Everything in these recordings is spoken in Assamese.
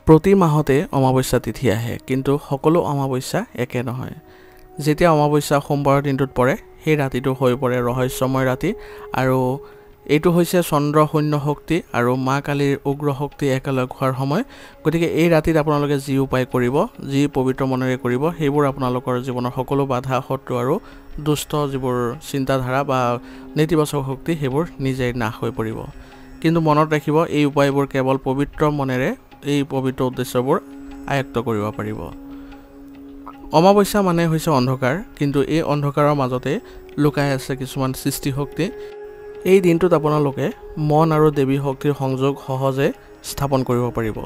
প্ৰতি মাহতে অমাৱস্যা তিথি আহে, কিন্তু সকলো অমাৱস্যা একে নহয়। যেতিয়া অমাৱস্যা সোমবাৰৰ দিনটোত পৰে, সেই ৰাতিটো হৈ পৰে ৰহস্যময় ৰাতি, আৰু এইটো হৈছে চন্দ্ৰ শূন্য শক্তি আৰু মা কালীৰ উগ্ৰ শক্তি একেলগ হোৱাৰ সময়। গতিকে এই ৰাতিত আপোনালোকে যি উপায় কৰিব, যি পবিত্ৰ মনেৰে কৰিব, সেইবোৰ আপোনালোকৰ জীৱনৰ সকলো বাধা শত্ৰু আৰু দুষ্ট যিবোৰ চিন্তাধাৰা বা নেতিবাচক শক্তি সেইবোৰ নিজেই নাশ হৈ পৰিব। কিন্তু মনত ৰাখিব, এই উপায়বোৰ কেৱল পবিত্ৰ মনেৰে এই পবিত্ৰ উদ্দেশ্যবোৰ আয়ত্ত কৰিব পাৰিব। অমাৱস্যা মানে হৈছে অন্ধকাৰ, কিন্তু এই অন্ধকাৰৰ মাজতে লুকাই আছে কিছুমান সৃষ্টিশক্তি। এই দিনটোত আপোনালোকে মন আৰু দেৱী শক্তিৰ সংযোগ সহজে স্থাপন কৰিব পাৰিব।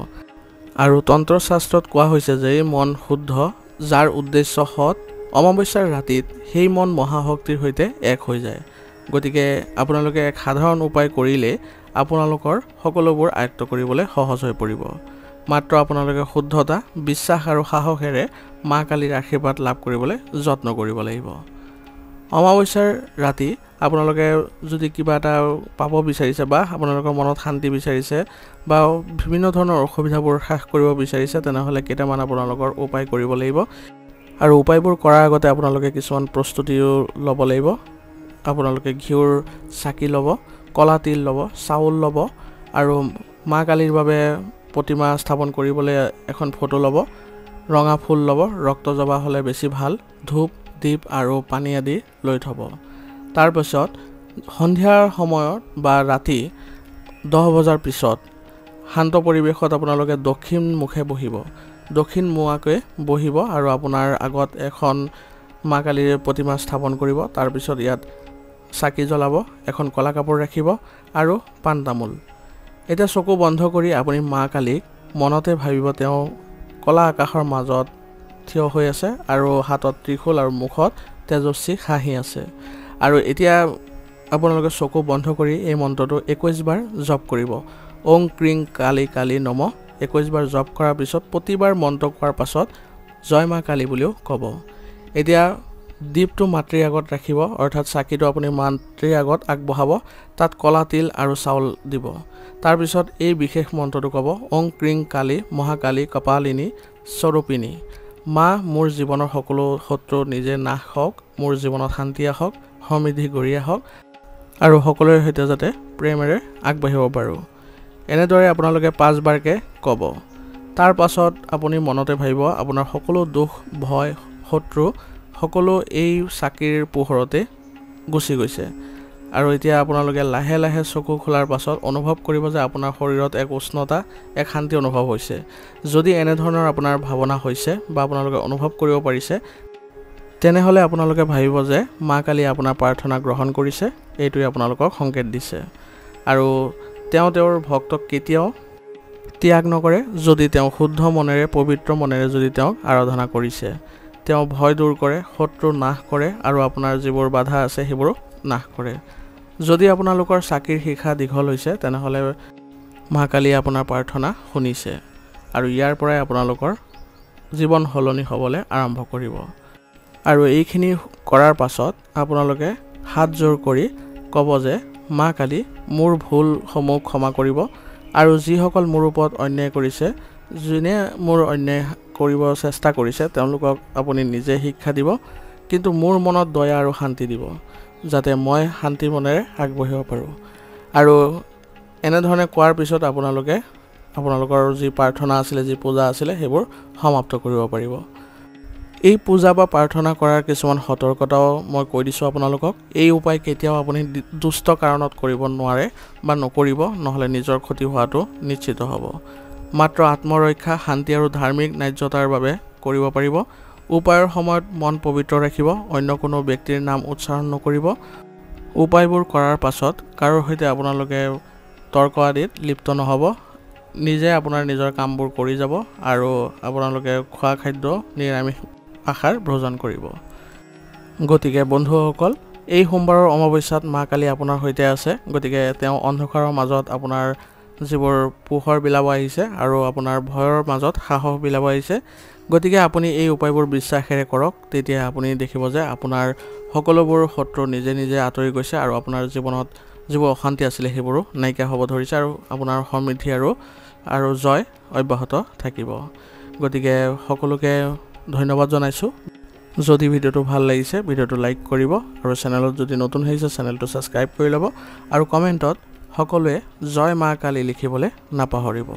আৰু তন্ত্ৰশাস্ত্ৰত কোৱা হৈছে যে মন শুদ্ধ, যাৰ উদ্দেশ্য সৎ, অমাৱস্যাৰ ৰাতিত সেই মন মহাশক্তিৰ সৈতে এক হৈ যায়। গতিকে আপোনালোকে এক সাধাৰণ উপায় কৰিলে আপোনালোকৰ সকলোবোৰ আয়ত্ত কৰিবলৈ সহজ হৈ পৰিব। মাত্ৰ আপোনালোকে শুদ্ধতা, বিশ্বাস আৰু সাহসেৰে মা কালীৰ আশীৰ্বাদ লাভ কৰিবলৈ যত্ন কৰিব লাগিব। অমাৱস্যাৰ ৰাতি আপোনালোকে যদি কিবা এটা পাব বিচাৰিছে বা আপোনালোকৰ মনত শান্তি বিচাৰিছে বা বিভিন্ন ধৰণৰ অসুবিধাবোৰ হ্ৰাস কৰিব বিচাৰিছে, তেনেহ'লে কেইটামান আপোনালোকৰ উপায় কৰিব লাগিব। আৰু উপায়বোৰ কৰাৰ আগতে আপোনালোকে কিছুমান প্ৰস্তুতিও ল'ব লাগিব। আপোনালোকে ঘিউৰ চাকি ল'ব, কলা তিল ল'ব, চাউল ল'ব, আৰু মা কালীৰ বাবে প্ৰতিমা স্থাপন কৰিবলৈ এখন ফটো ল'ব, ৰঙা ফুল ল'ব, ৰক্ত জবা হ'লে বেছি ভাল, ধূপ, দীপ আৰু পানী আদি লৈ থ'ব। তাৰপিছত সন্ধিয়াৰ সময়ত বা ৰাতি 10 বজাৰ পিছত শান্ত পৰিৱেশত আপোনালোকে দক্ষিণ মুখে বহিব, দক্ষিণ মুৱাকৈ বহিব আৰু আপোনাৰ আগত এখন মা কালীৰ প্ৰতিমা স্থাপন কৰিব। তাৰপিছত ইয়াত চাকি জ্বলাব, এখন কলা কাপোৰ ৰাখিব আৰু পাণ তামোল। এতিয়া চকু বন্ধ কৰি আপুনি মা কালীক মনতে ভাবিব, তেওঁ কলা আকাশৰ মাজত থিয় হৈ আছে আৰু হাতত ত্ৰিশূল আৰু মুখত তেজস্বী হাঁহি আছে। আৰু এতিয়া আপোনালোকে চকু বন্ধ কৰি এই মন্ত্ৰটো 21 বাৰ জপ কৰিব। ওং ক্ৰিং কালী কালী নম। 21 বাৰ জপ কৰাৰ পিছত প্ৰতিবাৰ মন্ত্ৰ কোৱাৰ পাছত জয় মা কালী বুলিও ক'ব। এতিয়া দীপটো মাতৃৰ আগত ৰাখিব, অৰ্থাৎ চাকিটো আপুনি মাতৃৰ আগত আগবঢ়াব, তাত কলা তিল আৰু চাউল দিব। তাৰপিছত এই বিশেষ মন্ত্ৰটো ক'ব, ওং ক্ৰিং কালী মহাকালী কপালিনী স্বৰূপিনী। মা, মোৰ জীৱনৰ সকলো শত্ৰু নিজে নাশ হওক, মোৰ জীৱনত শান্তি আহক, সমৃদ্ধি গঢ়ি আহক আৰু সকলোৰে সৈতে যাতে প্ৰেমেৰে আগবাঢ়িব পাৰোঁ। এনেদৰে আপোনালোকে 5 বাৰকৈ ক'ব। তাৰ পাছত আপুনি মনতে ভাবিব আপোনাৰ সকলো দুখ, ভয়, শত্ৰু সকলো এই চাকিৰ পোহৰতে গুচি গৈছে। আৰু এতিয়া আপোনালোকে লাহে লাহে চকু খোলাৰ পাছত অনুভৱ কৰিব যে আপোনাৰ শৰীৰত এক উষ্ণতা, এক শান্তি অনুভৱ হৈছে। যদি এনেধৰণৰ আপোনাৰ ভাৱনা হৈছে বা আপোনালোকে অনুভৱ কৰিব পাৰিছে, তেনেহ'লে আপোনালোকে ভাবিব যে মা কালীয়ে আপোনাৰ প্ৰাৰ্থনা গ্ৰহণ কৰিছে, এইটোৱে আপোনালোকক সংকেত দিছে। আৰু তেওঁ তেওঁৰ ভক্তক কেতিয়াও ত্যাগ নকৰে যদি তেওঁ শুদ্ধ মনেৰে, পবিত্ৰ মনেৰে যদি তেওঁক আৰাধনা কৰিছে। তেওঁ ভয় দূৰ কৰে, শত্ৰু নাশ কৰে আৰু আপোনাৰ যিবোৰ বাধা আছে সেইবোৰো নাশ কৰে। যদি আপোনালোকৰ চাকিৰ শিখা দীঘল হৈছে, তেনেহ'লে মা কালীয়ে আপোনাৰ প্ৰাৰ্থনা শুনিছে আৰু ইয়াৰ পৰাই আপোনালোকৰ জীৱন সলনি হ'বলৈ আৰম্ভ কৰিব। আৰু এইখিনি কৰাৰ পাছত আপোনালোকে হাত জোৰ কৰি ক'ব যে মা কালী, মোৰ ভুলসমূহ ক্ষমা কৰিব আৰু যিসকল মোৰ ওপৰত অন্যায় কৰিছে, যোনে মোৰ অন্যায় কৰিব চেষ্টা কৰিছে, তেওঁলোকক আপুনি নিজে শিক্ষা দিব, কিন্তু মোৰ মনত দয়া আৰু শান্তি দিব, যাতে মই শান্তি মনেৰে আগবাঢ়িব পাৰোঁ। আৰু এনেধৰণে কোৱাৰ পিছত আপোনালোকে আপোনালোকৰ যি প্ৰাৰ্থনা আছিলে, যি পূজা আছিলে, সেইবোৰ সমাপ্ত কৰিব পাৰিব। এই পূজা বা প্ৰাৰ্থনা কৰাৰ কিছুমান সতৰ্কতাও মই কৈ দিছোঁ আপোনালোকক। এই উপায় কেতিয়াও আপুনি দুষ্ট কাৰণত কৰিব নোৱাৰে বা নকৰিব, নহ'লে নিজৰ ক্ষতি হোৱাটো নিশ্চিত হ'ব। মাত্ৰ আত্মৰক্ষা, শান্তি আৰু ধাৰ্মিক ন্যায্যতাৰ বাবে কৰিব পাৰিব। উপায়ৰ সময়ত মন পবিত্ৰ ৰাখিব, অন্য কোনো ব্যক্তিৰ নাম উচ্চাৰণ নকৰিব। উপায়বোৰ কৰাৰ পাছত কাৰোৰ সৈতে আপোনালোকে তৰ্ক আদিত লিপ্ত নহ'ব, নিজে আপোনাৰ নিজৰ কামবোৰ কৰি যাব আৰু আপোনালোকে খোৱা খাদ্য নিৰামিষ আহাৰ ভোজন কৰিব। গতিকে বন্ধুসকল, এই সোমবাৰৰ অমাৱস্যাত মা কালী আপোনাৰ সৈতে আছে। গতিকে তেওঁ অন্ধকাৰৰ মাজত আপোনাৰ যিবোৰ পোহৰ বিলাব আহিছে আৰু আপোনাৰ ভয়ৰ মাজত সাহস বিলাব আহিছে। গতিকে আপুনি এই উপায়বোৰ বিশ্বাসেৰে কৰক, তেতিয়া আপুনি দেখিব যে আপোনাৰ সকলোবোৰ শত্ৰু নিজে নিজে আঁতৰি গৈছে আৰু আপোনাৰ জীৱনত যিবোৰ অশান্তি আছিলে সেইবোৰো নাইকিয়া হ'ব ধৰিছে আৰু আপোনাৰ সমৃদ্ধি আৰু আৰু জয় অব্যাহত থাকিব। গতিকে সকলোকে ধন্যবাদ জনাইছোঁ। যদি ভিডিঅ'টো ভাল লাগিছে ভিডিঅ'টো লাইক কৰিব আৰু চেনেলত যদি নতুন হৈছে চেনেলটো ছাবস্ক্ৰাইব কৰি ল'ব আৰু কমেণ্টত সকলোৱে জয় মা কালী লিখিবলৈ নাপাহৰিব।